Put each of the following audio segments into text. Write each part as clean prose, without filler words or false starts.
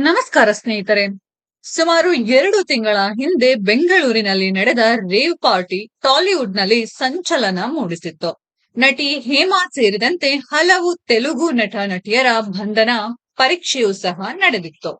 ನಮಸ್ಕಾರ ಸ್ನೇಹಿತರೆ. ಸುಮಾರು 2 ತಿಂಗಳ ಹಿಂದೆ ಬೆಂಗಳೂರಿನಲ್ಲಿ ನಡೆದ ರೇವ್ ಪಾರ್ಟಿ ಟಾಲಿವುಡ್ನಲ್ಲಿ ಸಂಚಲನ ಮೂಡಿಸಿತ್ತು. ನಟಿ ಹೇಮಾ ಸೇರಿದಂತೆ ಹಲವು ತೆಲುಗು ನಟ ನಟಿಯರ ಬಂಧನ ಪರೀಕ್ಷೆಯೂ ಸಹ ನಡೆದಿತ್ತು.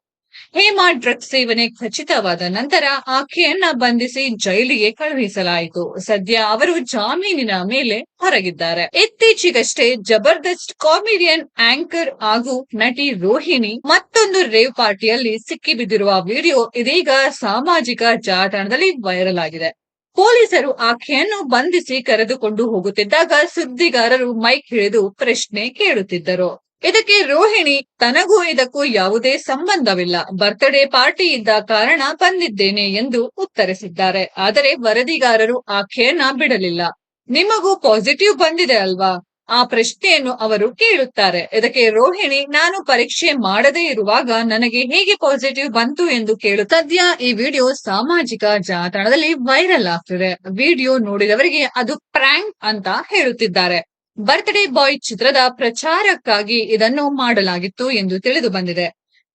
ಹೇಮಾ ಡ್ರಗ್ಸ್ ಸೇವನೆ ಖಚಿತವಾದ ನಂತರ ಆಕೆಯನ್ನ ಬಂಧಿಸಿ ಜೈಲಿಗೆ ಕಳುಹಿಸಲಾಯಿತು. ಸದ್ಯ ಅವರು ಜಾಮೀನಿನ ಮೇಲೆ ಹೊರಗಿದ್ದಾರೆ. ಇತ್ತೀಚೆಗಷ್ಟೇ ಜಬರ್ದಸ್ತ್ ಕಾಮಿಡಿಯನ್ ಆಂಕರ್ ಹಾಗೂ ನಟಿ ರೋಹಿಣಿ ಮತ್ತೊಂದು ರೇವ್ ಪಾರ್ಟಿಯಲ್ಲಿ ಸಿಕ್ಕಿಬಿದ್ದಿರುವ ವಿಡಿಯೋ ಇದೀಗ ಸಾಮಾಜಿಕ ಜಾಲತಾಣದಲ್ಲಿ ವೈರಲ್ ಆಗಿದೆ. ಪೊಲೀಸರು ಆಕೆಯನ್ನು ಬಂಧಿಸಿ ಕರೆದುಕೊಂಡು ಹೋಗುತ್ತಿದ್ದಾಗ ಸುದ್ದಿಗಾರರು ಮೈಕ್ ಹಿಡಿದು ಪ್ರಶ್ನೆ ಕೇಳುತ್ತಿದ್ದರು. ಇದಕ್ಕೆ ರೋಹಿಣಿ, ತನಗೂ ಇದಕ್ಕೂ ಯಾವುದೇ ಸಂಬಂಧವಿಲ್ಲ, ಬರ್ತ್ಡೇ ಪಾರ್ಟಿ ಇದ್ದ ಕಾರಣ ಬಂದಿದ್ದೇನೆ ಎಂದು ಉತ್ತರಿಸಿದ್ದಾರೆ. ಆದರೆ ವರದಿಗಾರರು ಆಕೆಯನ್ನ ಬಿಡಲಿಲ್ಲ. ನಿಮಗೂ ಪಾಸಿಟಿವ್ ಬಂದಿದೆ ಅಲ್ವಾ? ಆ ಪ್ರಶ್ನೆಯನ್ನು ಅವರು ಕೇಳುತ್ತಾರೆ. ಇದಕ್ಕೆ ರೋಹಿಣಿ, ನಾನು ಪರೀಕ್ಷೆ ಮಾಡದೇ ಇರುವಾಗ ನನಗೆ ಹೇಗೆ ಪಾಸಿಟಿವ್ ಬಂತು ಎಂದು ಸದ್ಯ ಈ ವಿಡಿಯೋ ಸಾಮಾಜಿಕ ಜಾಲತಾಣದಲ್ಲಿ ವೈರಲ್ ಆಗ್ತಿದೆ. ವಿಡಿಯೋ ನೋಡಿದವರಿಗೆ ಅದು ಪ್ರ್ಯಾಂಕ್ ಅಂತ ಹೇಳುತ್ತಿದ್ದಾರೆ. ಬರ್ತ್ಡೇ ಬಾಯ್ ಚಿತ್ರದ ಪ್ರಚಾರಕ್ಕಾಗಿ ಇದನ್ನು ಮಾಡಲಾಗಿತ್ತು ಎಂದು ತಿಳಿದು ಬಂದಿದೆ.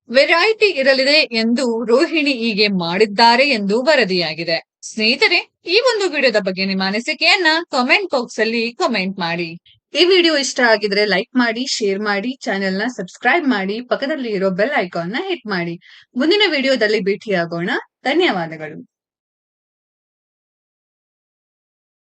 ವೆರೈಟಿ ಇರಲಿದೆ ಎಂದು ರೋಹಿಣಿ ಹೀಗೆ ಮಾಡಿದ್ದಾರೆ ಎಂದು ವರದಿಯಾಗಿದೆ. ಸ್ನೇಹಿತರೆ, ಈ ಒಂದು ವಿಡಿಯೋದ ಬಗ್ಗೆ ನಿಮ್ಮ ಅನಿಸಿಕೆಯನ್ನ ಕಾಮೆಂಟ್ ಬಾಕ್ಸ್ ಅಲ್ಲಿ ಕಾಮೆಂಟ್ ಮಾಡಿ. ಈ ವಿಡಿಯೋ ಇಷ್ಟ ಆಗಿದ್ರೆ ಲೈಕ್ ಮಾಡಿ, ಶೇರ್ ಮಾಡಿ, ಚಾನೆಲ್ ನ ಸಬ್ಸ್ಕ್ರೈಬ್ ಮಾಡಿ, ಪಕ್ಕದಲ್ಲಿ ಇರೋ ಬೆಲ್ ಐಕಾನ್ ನ ಹಿಟ್ ಮಾಡಿ. ಮುಂದಿನ ವಿಡಿಯೋದಲ್ಲಿ ಭೇಟಿಯಾಗೋಣ. ಧನ್ಯವಾದಗಳು.